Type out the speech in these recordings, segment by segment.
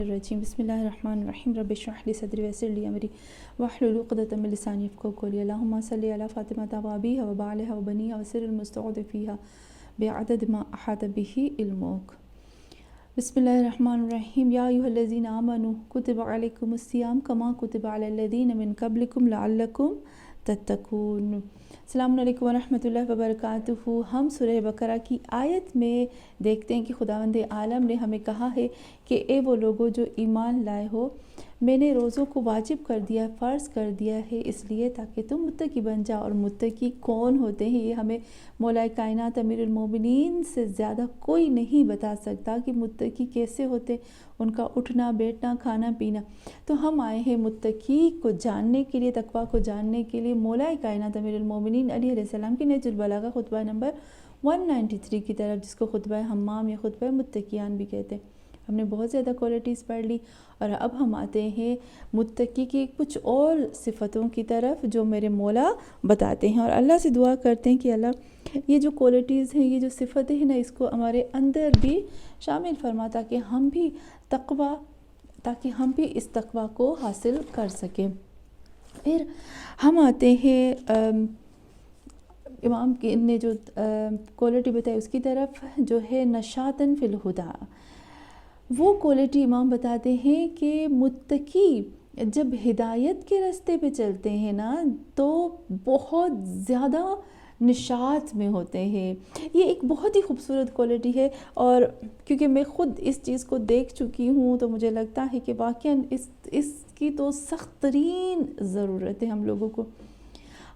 الرجیم بسم اللہ الرحمن الرحیم رب اشرح لی صدری ویسر لی امری واحلل عقدۃ من لسانی یفقهوا قولی اللہم صلی علی فاطمہ وابیہا وبعلہا وبنیہا وسر المستودع فیہا بعدد ما احاط به علمک۔ بسم اللہ الرحمن الرحیم یا ایھا الذین آمنوا کتب علیکم الصیام کما کتب علی الذین من قبلکم لعلکم تتقون۔ السلام علیکم ورحمۃ اللہ وبرکاتہ۔ ہم سورہ بقرہ کی آیت میں دیکھتے ہیں کہ خداوند عالم نے ہمیں کہا ہے کہ اے وہ لوگوں جو ایمان لائے ہو، میں نے روزوں کو واجب کر دیا، فرض کر دیا ہے اس لیے تاکہ تم متقی بن جاؤ۔ اور متقی کون ہوتے ہیں یہ ہمیں مولا کائنات امیر المومنین سے زیادہ کوئی نہیں بتا سکتا کہ متقی کیسے ہوتے، ان کا اٹھنا بیٹھنا کھانا پینا۔ تو ہم آئے ہیں متقی کو جاننے کے لیے، تقویٰ کو جاننے کے لیے مولا کائنات امیر المومنین علیہ السلام کی نہج البلاغہ خطبہ نمبر 193 کی طرف، جس کو خطبہ حمام یا خطبہ متقیان بھی کہتے ہیں۔ ہم نے بہت زیادہ کوالٹیز پڑھ لی اور اب ہم آتے ہیں متقی کی کچھ اور صفتوں کی طرف جو میرے مولا بتاتے ہیں، اور اللہ سے دعا کرتے ہیں کہ اللہ یہ جو کوالٹیز ہیں، یہ جو صفتیں ہیں نا، اس کو ہمارے اندر بھی شامل فرما تاکہ ہم بھی اس تقویٰ کو حاصل کر سکیں۔ پھر ہم آتے ہیں امام نے جو کوالٹی بتائی اس کی طرف، جو ہے نشاطاً فی الہدا۔ وہ کوالٹی امام بتاتے ہیں کہ متقی جب ہدایت کے راستے پہ چلتے ہیں نا تو بہت زیادہ نشاط میں ہوتے ہیں۔ یہ ایک بہت ہی خوبصورت کوالٹی ہے، اور کیونکہ میں خود اس چیز کو دیکھ چکی ہوں تو مجھے لگتا ہے کہ واقعاً اس کی تو سخت ترین ضرورت ہے ہم لوگوں کو۔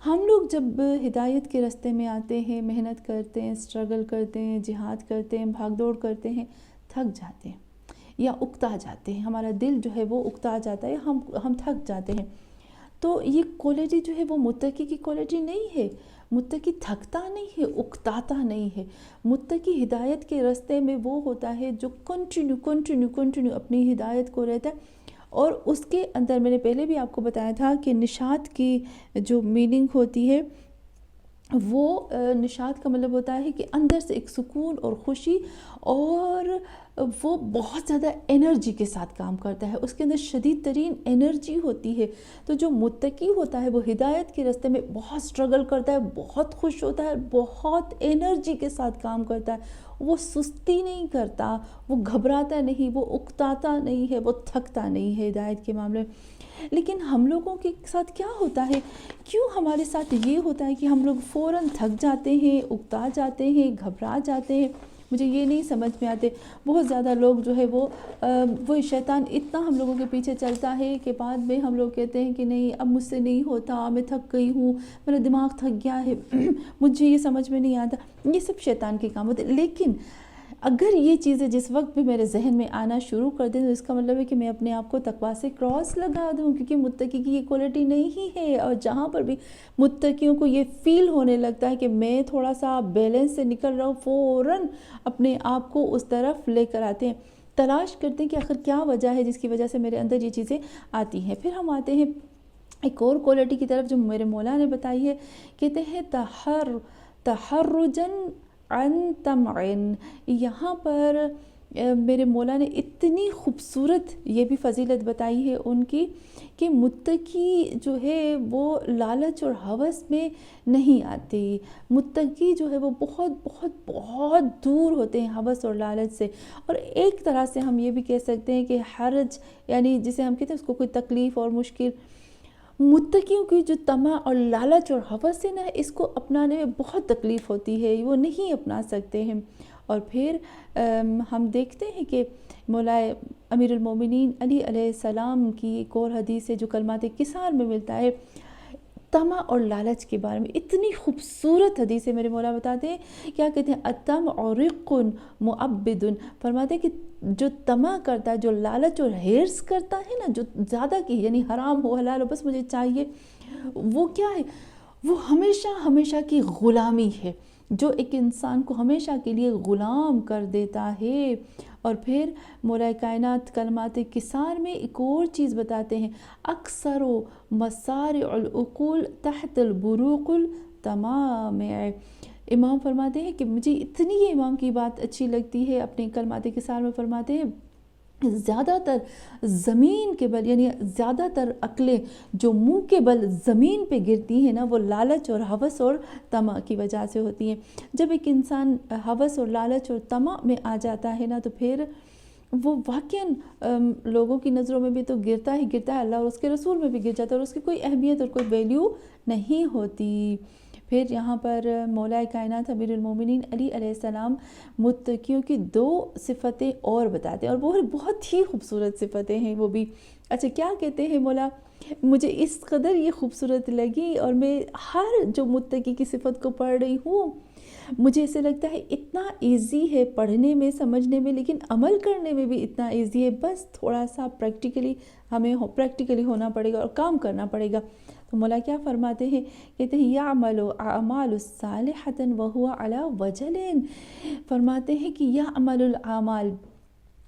ہم لوگ جب ہدایت کے راستے میں آتے ہیں، محنت کرتے ہیں، اسٹرگل کرتے ہیں، جہاد کرتے ہیں، بھاگ دوڑ کرتے ہیں، تھک جاتے ہیں یا اکتا جاتے ہیں، ہمارا دل جو ہے وہ اکتا جاتا ہے، ہم تھک جاتے ہیں۔ تو یہ کوالٹی جو ہے وہ متقی کی کوالٹی نہیں ہے۔ متقی تھکتا نہیں ہے، اکتاتا نہیں ہے۔ متقی ہدایت کے راستے میں وہ ہوتا ہے جو کنٹینیو اپنی ہدایت کو رہتا ہے، اور اس کے اندر میں نے پہلے بھی آپ کو بتایا تھا کہ نشاط کی جو میننگ ہوتی ہے، وہ نشاط کا مطلب ہوتا ہے کہ اندر سے ایک سکون اور خوشی، اور وہ بہت زیادہ انرجی کے ساتھ کام کرتا ہے، اس کے اندر شدید ترین انرجی ہوتی ہے۔ تو جو متقی ہوتا ہے وہ ہدایت کے راستے میں بہت اسٹرگل کرتا ہے، بہت خوش ہوتا ہے، بہت انرجی کے ساتھ کام کرتا ہے، وہ سستی نہیں کرتا، وہ گھبراتا نہیں، وہ اکتاتا نہیں ہے، وہ تھکتا نہیں ہے ہدایت کے معاملے میں۔ لیکن ہم لوگوں کے ساتھ کیا ہوتا ہے، کیوں ہمارے ساتھ یہ ہوتا ہے کہ ہم لوگ فوراً تھک جاتے ہیں، اکتا جاتے ہیں، گھبرا جاتے ہیں؟ مجھے یہ نہیں سمجھ میں آتے۔ بہت زیادہ لوگ جو ہے وہ شیطان اتنا ہم لوگوں کے پیچھے چلتا ہے کہ بعد میں ہم لوگ کہتے ہیں کہ نہیں اب مجھ سے نہیں ہوتا، میں تھک گئی ہوں، میرا دماغ تھک گیا ہے، مجھے یہ سمجھ میں نہیں آتا۔ یہ سب شیطان کے کام ہوتے ہیں۔ لیکن اگر یہ چیزیں جس وقت بھی میرے ذہن میں آنا شروع کر دیں تو اس کا مطلب ہے کہ میں اپنے آپ کو تقویٰ سے کراس لگا دوں، کیونکہ متقی کی یہ کوالٹی نہیں ہے۔ اور جہاں پر بھی متقیوں کو یہ فیل ہونے لگتا ہے کہ میں تھوڑا سا بیلنس سے نکل رہا ہوں، فوراً اپنے آپ کو اس طرف لے کر آتے ہیں، تلاش کرتے ہیں کہ آخر کیا وجہ ہے جس کی وجہ سے میرے اندر یہ چیزیں آتی ہیں۔ پھر ہم آتے ہیں ایک اور کوالٹی کی طرف جو میرے مولا نے بتائی ہے، کہتے ہیں تحرجاً عن طمع۔ یہاں پر میرے مولا نے اتنی خوبصورت یہ بھی فضیلت بتائی ہے ان کی کہ متقی جو ہے وہ لالچ اور ہوس میں نہیں آتے۔ متقی جو ہے وہ بہت بہت بہت دور ہوتے ہیں ہوس اور لالچ سے۔ اور ایک طرح سے ہم یہ بھی کہہ سکتے ہیں کہ حرج، یعنی جسے ہم کہتے ہیں اس کو کوئی تکلیف اور مشکل، متقیوں کی جو طمع اور لالچ اور ہوس ہے نا، اس کو اپنانے میں بہت تکلیف ہوتی ہے، وہ نہیں اپنا سکتے ہیں۔ اور پھر ہم دیکھتے ہیں کہ مولا امیر المومنین علی علیہ السلام کی ایک اور حدیث ہے جو کلمات کثار میں ملتا ہے، طمع اور لالچ کے بارے میں اتنی خوبصورت حدیث ہے۔ میرے مولا بتاتے ہیں، کیا کہتے ہیں، الطمع رق مؤبد، فرماتے ہیں کہ جو طمع کرتا ہے، جو لالچ اور ہرس کرتا ہے نا، جو زیادہ کی یعنی حرام ہو حلال ہو بس مجھے چاہیے، وہ کیا ہے، وہ ہمیشہ کی غلامی ہے، جو ایک انسان کو ہمیشہ کے لیے غلام کر دیتا ہے۔ اور پھر مولا کائنات کلمات کثار میں ایک اور چیز بتاتے ہیں، اکثر و مسارع العقول تحت البروق التمامع۔ امام فرماتے ہیں کہ مجھے اتنی یہ امام کی بات اچھی لگتی ہے، اپنے کلمات کثار میں فرماتے ہیں زیادہ تر زمین کے بل، یعنی زیادہ تر عقلیں جو منہ کے بل زمین پہ گرتی ہیں نا، وہ لالچ اور ہوس اور طمع کی وجہ سے ہوتی ہیں۔ جب ایک انسان ہوس اور لالچ اور طمع میں آ جاتا ہے نا، تو پھر وہ واقعاً لوگوں کی نظروں میں بھی تو گرتا ہی گرتا ہے، اللہ اور اس کے رسول میں بھی گر جاتا ہے، اور اس کی کوئی اہمیت اور کوئی ویلیو نہیں ہوتی۔ پھر یہاں پر مولا کائنات امیر المومنین علی علیہ السلام متقیوں کی 2 صفتیں اور بتاتے ہیں، اور وہ بہت ہی خوبصورت صفتیں ہیں وہ بھی۔ اچھا، کیا کہتے ہیں مولا؟ مجھے اس قدر یہ خوبصورت لگی، اور میں ہر جو متقی کی صفت کو پڑھ رہی ہوں، مجھے ایسے لگتا ہے اتنا ایزی ہے پڑھنے میں، سمجھنے میں، لیکن عمل کرنے میں بھی اتنا ایزی ہے، بس تھوڑا سا پریکٹیکلی ہونا پڑے گا اور کام کرنا پڑے گا۔ تو مولا کیا فرماتے ہیں؟ کہتے ہیں یعمل اعمال صالحۃ وہو علی وجل، فرماتے ہیں کہ یعمل الاعمال،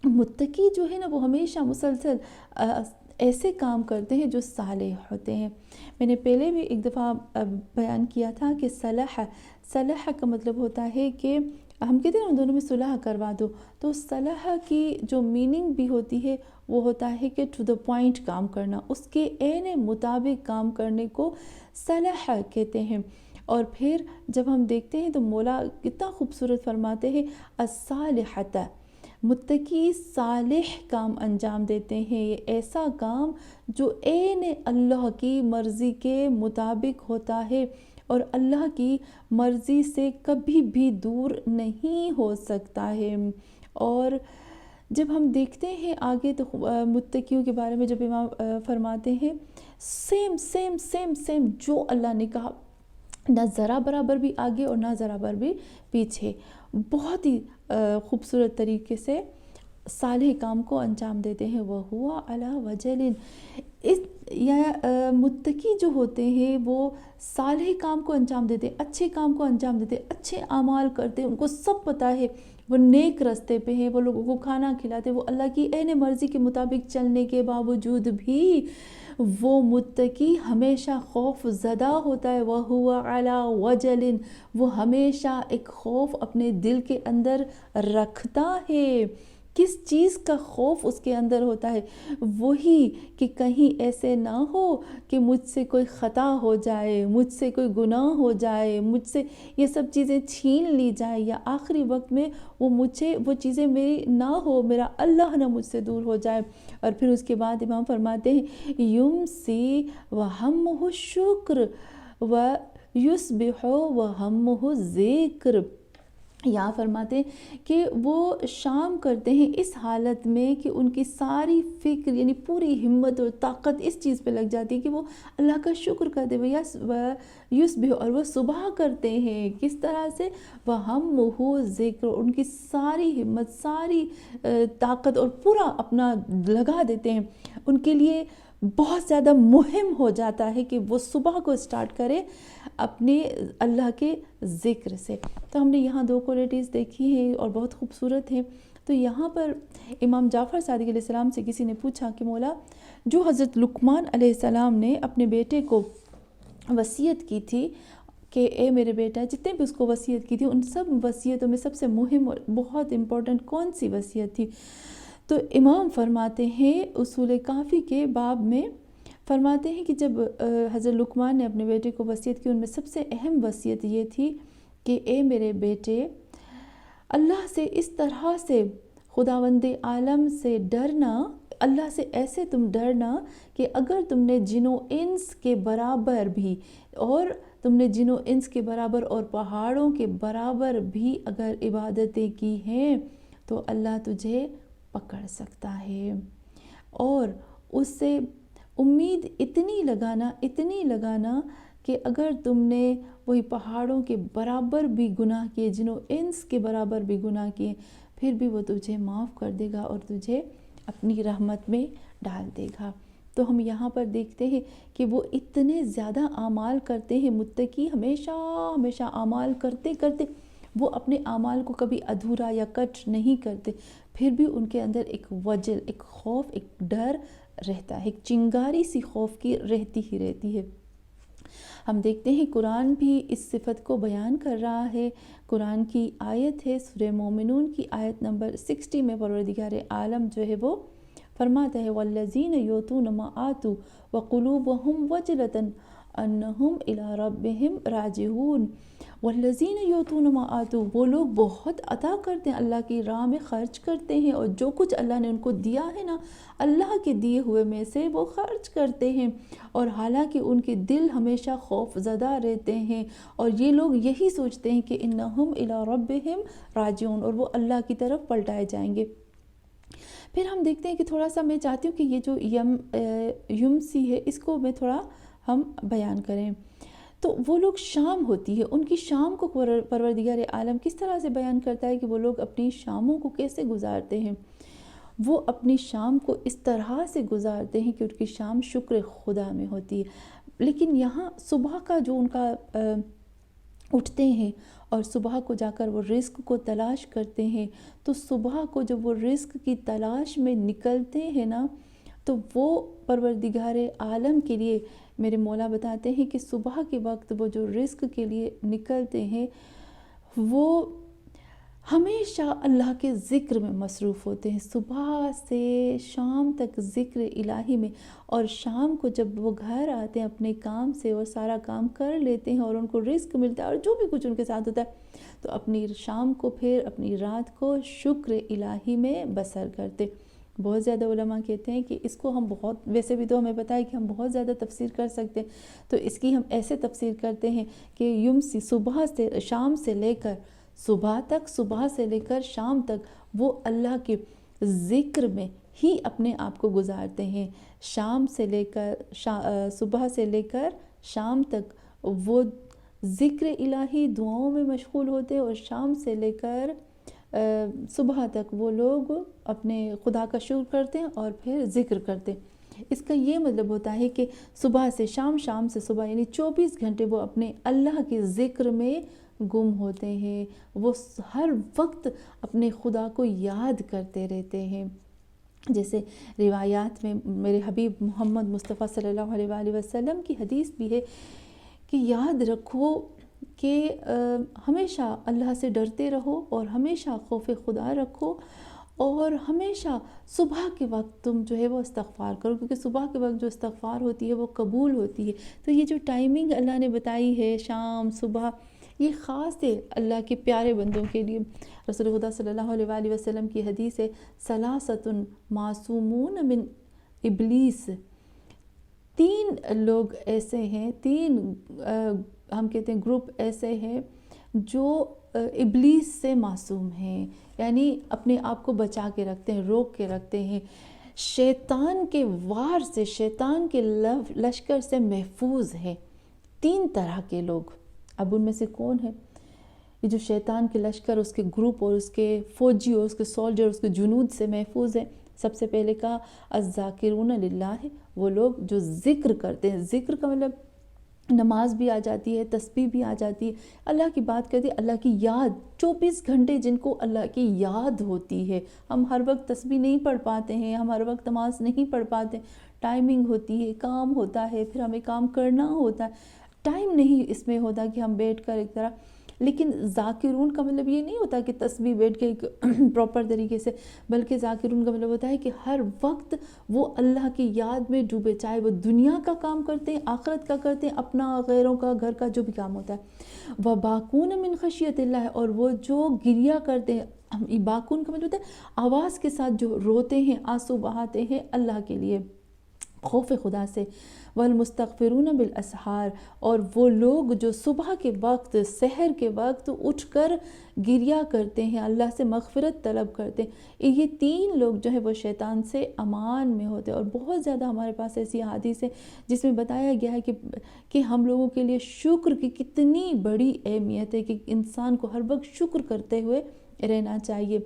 متقی جو ہے نا وہ ہمیشہ مسلسل ایسے کام کرتے ہیں جو صالح ہوتے ہیں۔ میں نے پہلے بھی ایک دفعہ بیان کیا تھا کہ صلح کا مطلب ہوتا ہے کہ ہم کہتے ہیں ان دونوں میں صلح کروا دو، تو صلح کی جو میننگ بھی ہوتی ہے وہ ہوتا ہے کہ ٹو دا پوائنٹ کام کرنا، اس کے عین مطابق کام کرنے کو صلح کہتے ہیں۔ اور پھر جب ہم دیکھتے ہیں تو مولا کتنا خوبصورت فرماتے ہیں الصالحۃ، متقی صالح کام انجام دیتے ہیں، یہ ایسا کام جو عین اللہ کی مرضی کے مطابق ہوتا ہے اور اللہ کی مرضی سے کبھی بھی دور نہیں ہو سکتا ہے۔ اور جب ہم دیکھتے ہیں آگے تو متقیوں کے بارے میں جب امام فرماتے ہیں سیم سیم سیم سیم جو اللہ نے کہا، نہ ذرا برابر بھی آگے اور نہ ذرا برابر بھی پیچھے، بہت ہی خوبصورت طریقے سے صالح کام کو انجام دیتے ہیں۔ وَهُوَ عَلَى وَجَلٍ، یا متقی جو ہوتے ہیں وہ صالح کام کو انجام دیتے ہیں، اچھے کام کو انجام دیتے ہیں، اچھے اعمال کرتے ہیں، ان کو سب پتہ ہے وہ نیک راستے پہ ہیں، وہ لوگوں کو کھانا کھلاتے، وہ اللہ کی عین مرضی کے مطابق چلنے کے باوجود بھی وہ متقی ہمیشہ خوف زدہ ہوتا ہے۔ وَهُوَ عَلَى وَجَلٍ، وہ ہمیشہ ایک خوف اپنے دل کے اندر رکھتا ہے۔ کس چیز کا خوف اس کے اندر ہوتا ہے؟ وہی کہ کہیں ایسے نہ ہو کہ مجھ سے کوئی خطا ہو جائے، مجھ سے کوئی گناہ ہو جائے، مجھ سے یہ سب چیزیں چھین لی جائے، یا آخری وقت میں وہ چیزیں میری نہ ہو، میرا اللہ نہ مجھ سے دور ہو جائے۔ اور پھر اس کے بعد امام فرماتے ہیں یمسی وہمہ الشکر ویصبح وہمہ الذکر، یہاں فرماتے ہیں کہ وہ شام کرتے ہیں اس حالت میں کہ ان کی ساری فکر، یعنی پوری ہمت اور طاقت اس چیز پہ لگ جاتی ہے کہ وہ اللہ کا شکر کرتے ہیں۔ یصبح، اور وہ صبح کرتے ہیں کس طرح سے؟ وہمہ ذکر، ان کی ساری ہمت، ساری طاقت اور پورا اپنا لگا دیتے ہیں، ان کے لیے بہت زیادہ مہم ہو جاتا ہے کہ وہ صبح کو سٹارٹ کرے اپنے اللہ کے ذکر سے۔ تو ہم نے یہاں 2 کوالٹیز دیکھی ہیں اور بہت خوبصورت ہیں۔ تو یہاں پر امام جعفر صادق علیہ السلام سے کسی نے پوچھا کہ مولا، جو حضرت لقمان علیہ السلام نے اپنے بیٹے کو وصیت کی تھی کہ اے میرے بیٹا، جتنے بھی اس کو وصیت کی تھی ان سب وصیتوں میں سب سے مہم اور بہت امپورٹنٹ کون سی وصیت تھی؟ تو امام فرماتے ہیں اصول کافی کے باب میں فرماتے ہیں کہ جب حضرت لقمان نے اپنے بیٹے کو وصیت کی، ان میں سب سے اہم وصیت یہ تھی کہ اے میرے بیٹے، اللہ سے اس طرح سے، خداوند عالم سے ڈرنا، اللہ سے ایسے تم ڈرنا کہ اگر تم نے جن و انس کے برابر بھی، اور تم نے جن و انس کے برابر اور پہاڑوں کے برابر بھی اگر عبادتیں کی ہیں تو اللہ تجھے پکڑ سکتا ہے۔ اور اس سے امید اتنی لگانا کہ اگر تم نے وہی پہاڑوں کے برابر بھی گناہ کیے، جن و انس کے برابر بھی گناہ کیے، پھر بھی وہ تجھے معاف کر دے گا اور تجھے اپنی رحمت میں ڈال دے گا۔ تو ہم یہاں پر دیکھتے ہیں کہ وہ اتنے زیادہ اعمال کرتے ہیں، متقی ہمیشہ اعمال کرتے وہ اپنے اعمال کو کبھی ادھورا یا کٹ نہیں کرتے، پھر بھی ان کے اندر ایک وجل، ایک خوف، ایک ڈر رہتا ہے، ایک چنگاری سی خوف کی رہتی ہے۔ ہم دیکھتے ہیں قرآن بھی اس صفت کو بیان کر رہا ہے۔ قرآن کی آیت ہے سورہ مومنون کی آیت نمبر 60 میں پروردگار عالم جو ہے وہ فرماتا ہے وَالَّذِينَ يُؤْتُونَ مَا آتُوا وَقُلُوبُهُمْ وَجِلَةٌ أَنَّهُمْ إِلَىٰ رَبِّهِمْ رَاجِعُونَ وَالَّذِينَ يُؤْتُونَ مَا آتُوا، وہ لوگ بہت عطا کرتے ہیں، اللہ کی راہ میں خرچ کرتے ہیں، اور جو کچھ اللہ نے ان کو دیا ہے نا، اللہ کے دیے ہوئے میں سے وہ خرچ کرتے ہیں، اور حالانکہ ان کے دل ہمیشہ خوف زدہ رہتے ہیں، اور یہ لوگ یہی سوچتے ہیں کہ انہم الی ربہم راجعون، اور وہ اللہ کی طرف پلٹائے جائیں گے۔ پھر ہم دیکھتے ہیں کہ تھوڑا سا میں چاہتی ہوں کہ یہ جو یمسی ہے اس کو میں تھوڑا ہم بیان کریں۔ تو وہ لوگ شام ہوتی ہے، ان کی شام کو پروردگار عالم کس طرح سے بیان کرتا ہے کہ وہ لوگ اپنی شاموں کو کیسے گزارتے ہیں۔ وہ اپنی شام کو اس طرح سے گزارتے ہیں کہ ان کی شام شکر خدا میں ہوتی ہے۔ لیکن یہاں صبح کا جو ان کا اٹھتے ہیں اور صبح کو جا کر وہ رزق کو تلاش کرتے ہیں، تو صبح کو جب وہ رزق کی تلاش میں نکلتے ہیں نا، تو وہ پروردگار عالم کے لیے میرے مولا بتاتے ہیں کہ صبح کے وقت وہ جو رزق کے لیے نکلتے ہیں وہ ہمیشہ اللہ کے ذکر میں مصروف ہوتے ہیں، صبح سے شام تک ذکر الہی میں، اور شام کو جب وہ گھر آتے ہیں اپنے کام سے اور سارا کام کر لیتے ہیں اور ان کو رزق ملتا ہے اور جو بھی کچھ ان کے ساتھ ہوتا ہے، تو اپنی شام کو پھر اپنی رات کو شکر الہی میں بسر کرتے۔ بہت زیادہ علماء کہتے ہیں کہ اس کو ہم بہت، ویسے بھی تو ہمیں پتہ ہے کہ ہم بہت زیادہ تفسیر کر سکتے ہیں، تو اس کی ہم ایسے تفسیر کرتے ہیں کہ یمسی صبح سے شام سے لے کر صبح تک، صبح سے لے کر شام تک وہ اللہ کے ذکر میں ہی اپنے آپ کو گزارتے ہیں۔ شام سے لے کر صبح سے لے کر شام تک وہ ذکر الہی دعاؤں میں مشغول ہوتے ہیں، اور شام سے لے کر صبح تک وہ لوگ اپنے خدا کا شکر کرتے ہیں اور پھر ذکر کرتے ہیں۔ اس کا یہ مطلب ہوتا ہے کہ صبح سے شام، شام سے صبح، یعنی 24 گھنٹے وہ اپنے اللہ کے ذکر میں گم ہوتے ہیں، وہ ہر وقت اپنے خدا کو یاد کرتے رہتے ہیں۔ جیسے روایات میں میرے حبیب محمد مصطفیٰ صلی اللہ علیہ وآلہ وسلم کی حدیث بھی ہے کہ یاد رکھو کہ ہمیشہ اللہ سے ڈرتے رہو اور ہمیشہ خوف خدا رکھو، اور ہمیشہ صبح کے وقت تم جو ہے وہ استغفار کرو، کیونکہ صبح کے وقت جو استغفار ہوتی ہے وہ قبول ہوتی ہے۔ تو یہ جو ٹائمنگ اللہ نے بتائی ہے شام صبح، یہ خاص ہے اللہ کے پیارے بندوں کے لیے۔ رسول خدا صلی اللہ علیہ وآلہ وسلم کی حدیث ہے ثلاثۃ معصومون من ابلیس، 3 لوگ ایسے ہیں، 3 ہم کہتے ہیں گروپ ایسے ہیں جو ابلیس سے معصوم ہیں، یعنی اپنے آپ کو بچا کے رکھتے ہیں، روک کے رکھتے ہیں، شیطان کے وار سے، شیطان کے لشکر سے محفوظ ہیں۔ 3 طرح کے لوگ، اب ان میں سے کون ہے یہ جو شیطان کے لشکر، اس کے گروپ اور اس کے فوجی اور اس کے سولجر، اس کے جنود سے محفوظ ہے؟ سب سے پہلے کہا الذاکرون للہ، وہ لوگ جو ذکر کرتے ہیں۔ ذکر کا مطلب نماز بھی آ جاتی ہے، تسبیح بھی آ جاتی ہے، اللہ کی بات کرتے ہیں، اللہ کی یاد، 24 گھنٹے جن کو اللہ کی یاد ہوتی ہے۔ ہم ہر وقت تسبیح نہیں پڑھ پاتے ہیں، ہم ہر وقت نماز نہیں پڑھ پاتے، ٹائمنگ ہوتی ہے، کام ہوتا ہے، پھر ہمیں کام کرنا ہوتا ہے، ٹائم نہیں اس میں ہوتا کہ ہم بیٹھ کر ایک طرح۔ لیکن ذاکرون کا مطلب یہ نہیں ہوتا کہ تسبیح بیٹھ کے ایک پراپر طریقے سے، بلکہ ذاکرون کا مطلب ہوتا ہے کہ ہر وقت وہ اللہ کی یاد میں ڈوبے، چاہے وہ دنیا کا کام کرتے ہیں، آخرت کا کرتے ہیں، اپنا، غیروں کا، گھر کا جو بھی کام ہوتا ہے۔ وَبَاكُونَ مِنْ خَشْيَةِ اللَّهِ، اور وہ جو گریہ کرتے ہیں، باکون کا مطلب ہوتا ہے آواز کے ساتھ جو روتے ہیں، آنسو بہاتے ہیں اللہ کے لیے، خوف خدا سے۔ والمستغفرون بالاسحار، اور وہ لوگ جو صبح کے وقت، سحر کے وقت اٹھ کر گریہ کرتے ہیں، اللہ سے مغفرت طلب کرتے ہیں۔ یہ 3 لوگ جو ہے وہ شیطان سے امان میں ہوتے ہیں۔ اور بہت زیادہ ہمارے پاس ایسی احادیث ہے جس میں بتایا گیا ہے کہ ہم لوگوں کے لیے شکر کی کتنی بڑی اہمیت ہے، کہ انسان کو ہر وقت شکر کرتے ہوئے رہنا چاہیے۔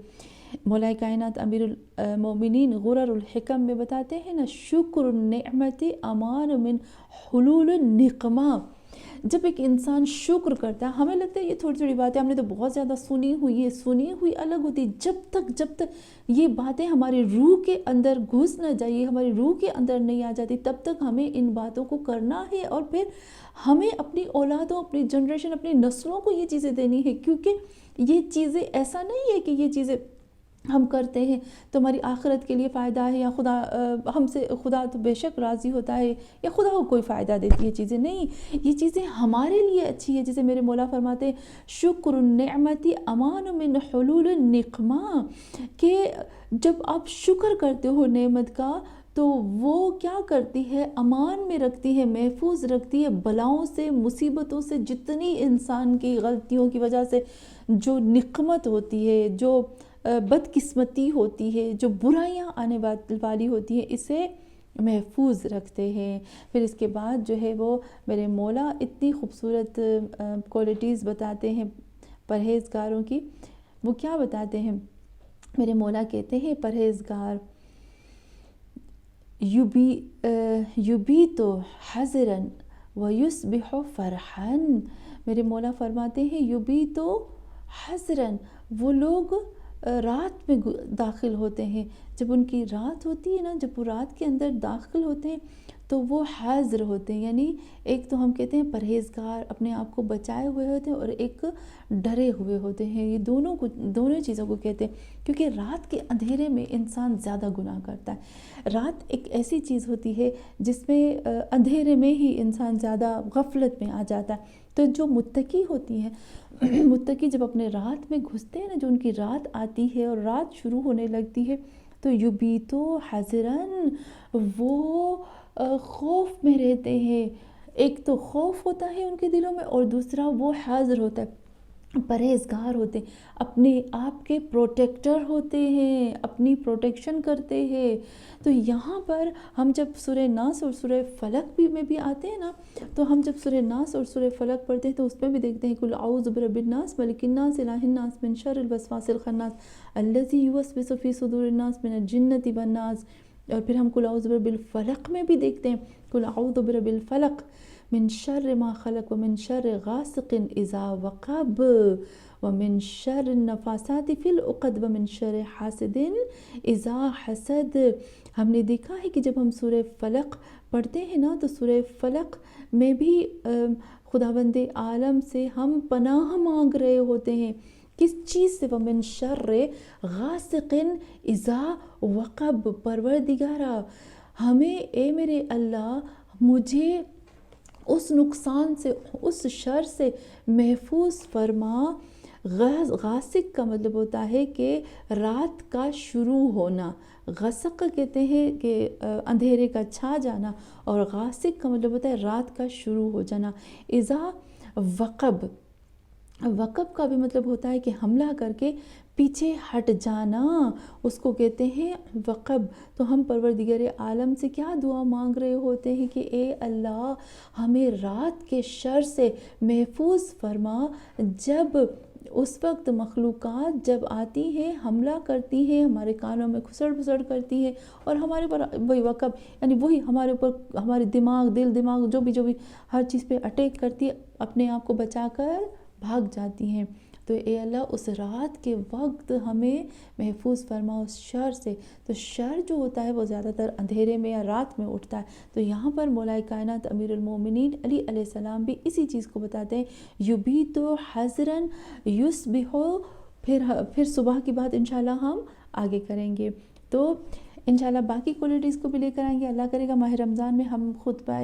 مولا کائنات امیر المومنین غرر الحکم میں بتاتے ہیں نا، شکر النعمت امان من حلول النقمہ، جب ایک انسان شکر کرتا ہے، ہمیں لگتا ہے یہ تھوڑی تھوڑی باتیں ہم نے تو بہت زیادہ سنی ہوئی الگ ہوتی، جب تک یہ باتیں ہماری روح کے اندر گھس نہ جائے، ہماری روح کے اندر نہیں آ جاتی، تب تک ہمیں ان باتوں کو کرنا ہے، اور پھر ہمیں اپنی اولادوں، اپنی جنریشن، اپنی نسلوں کو یہ چیزیں دینی ہے، کیونکہ یہ چیزیں ایسا نہیں ہے کہ یہ چیزیں ہم کرتے ہیں تو ہماری آخرت کے لیے فائدہ ہے، یا خدا تو بے شک راضی ہوتا ہے، یا خدا کو کوئی فائدہ دیتی ہے چیزیں، نہیں، یہ چیزیں ہمارے لیے اچھی ہے، جیسے میرے مولا فرماتے ہیں شکر النعمتی امان من حلول النقمہ، کہ جب آپ شکر کرتے ہو نعمت کا تو وہ کیا کرتی ہے، امان میں رکھتی ہے، محفوظ رکھتی ہے بلاؤں سے، مصیبتوں سے، جتنی انسان کی غلطیوں کی وجہ سے جو نقمت ہوتی ہے، جو بدقسمتی ہوتی ہے، جو برائیاں آنے والی ہوتی ہیں، اسے محفوظ رکھتے ہیں۔ پھر اس کے بعد جو ہے وہ میرے مولا اتنی خوبصورت کوالٹیز بتاتے ہیں پرہیزگاروں کی، وہ کیا بتاتے ہیں؟ میرے مولا کہتے ہیں پرہیزگار یبیتو حذراً ویصبح فرحاً، میرے مولا فرماتے ہیں یبیتو حذراً، وہ لوگ رات میں داخل ہوتے ہیں، جب ان کی رات ہوتی ہے نا، جب وہ رات کے اندر داخل ہوتے ہیں تو وہ حاضر ہوتے ہیں، یعنی ایک تو ہم کہتے ہیں پرہیزگار، اپنے آپ کو بچائے ہوئے ہوتے ہیں، اور ایک ڈرے ہوئے ہوتے ہیں، یہ دونوں چیزوں کو کہتے ہیں، کیونکہ رات کے اندھیرے میں انسان زیادہ گناہ کرتا ہے۔ رات ایک ایسی چیز ہوتی ہے جس میں اندھیرے میں ہی انسان زیادہ غفلت میں آ جاتا ہے، تو جو متقی ہوتی ہیں، متقی جب اپنے رات میں گھستے ہیں نا، جو ان کی رات آتی ہے اور رات شروع ہونے لگتی ہے تو یبیتو حذراً، وہ خوف میں رہتے ہیں، ایک تو خوف ہوتا ہے ان کے دلوں میں، اور دوسرا وہ حاضر ہوتا ہے، پرہیزگار ہوتے ہیں، اپنے آپ کے پروٹیکٹر ہوتے ہیں، اپنی پروٹیکشن کرتے ہیں۔ تو یہاں پر ہم جب سورہ ناس اور سورہ فلق میں بھی آتے ہیں نا، تو ہم جب سورہ ناس اور سورہ فلق پڑھتے ہیں تو اس میں بھی دیکھتے ہیں قل اعوذ برب الناس ملک الناس الہ الناس من شر الوسواس الخناس الذی یوسوس فی صدور الناس من الجنۃ والناس، اور پھر ہم قل اعوذ برب الفلق میں بھی دیکھتے ہیں قل اعوذ برب الفلق من شر ما خلق ومن شر غاسق اذا وقب ومن شر النفاثات فی العقد ومن شر حاسد اذا حسد۔ ہم نے دیکھا ہے کہ جب ہم سورہ فلق پڑھتے ہیں نا تو سورہ فلق میں بھی خداوند عالم سے ہم پناہ مانگ رہے ہوتے ہیں، کس چیز سے؟ وَمِن شَرِّ غَاسِقٍ اِذَا وَقَبَ، پروردگارا ہمیں، اے میرے اللہ، مجھے اس نقصان سے، اس شر سے محفوظ فرما۔ غاسق کا مطلب ہوتا ہے کہ رات کا شروع ہونا، غسق کہتے ہیں کہ اندھیرے کا چھا جانا، اور غاسق کا مطلب ہوتا ہے رات کا شروع ہو جانا۔ اذا وقب، وقب کا بھی مطلب ہوتا ہے کہ حملہ کر کے پیچھے ہٹ جانا، اس کو کہتے ہیں وقب۔ تو ہم پروردگار عالم سے کیا دعا مانگ رہے ہوتے ہیں کہ اے اللہ ہمیں رات کے شر سے محفوظ فرما، جب اس وقت مخلوقات جب آتی ہیں، حملہ کرتی ہیں، ہمارے کانوں میں کھسڑ پھسڑ کرتی ہیں، اور ہمارے پر وہی وقب، یعنی وہی ہمارے اوپر، ہمارے دماغ، دل جو بھی ہر چیز پہ اٹیک کرتی ہے، اپنے آپ کو بچا کر بھاگ جاتی ہیں۔ تو اے اللہ اس رات کے وقت ہمیں محفوظ فرما اس شر سے۔ تو شر جو ہوتا ہے وہ زیادہ تر اندھیرے میں یا رات میں اٹھتا ہے، تو یہاں پر مولا کائنات امیر المومنین علی علیہ السلام بھی اسی چیز کو بتاتے ہیں، یبیتو حذراً یصبح، پھر صبح کی بات انشاءاللہ ہم آگے کریں گے۔ تو انشاءاللہ باقی کوالٹیز کو بھی لے کر آئیں گے، اللہ کرے گا ماہ رمضان میں ہم خطبہ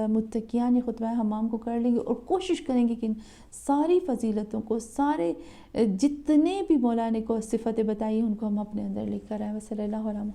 متقیان، خطبہ حمام کو کر لیں گے، اور کوشش کریں گے کہ ان ساری فضیلتوں کو، سارے جتنے بھی مولا نے کو صفتیں بتائی ہیں ان کو ہم اپنے اندر لے کر آئیں۔ وصلی اللہ علیہ وسلم۔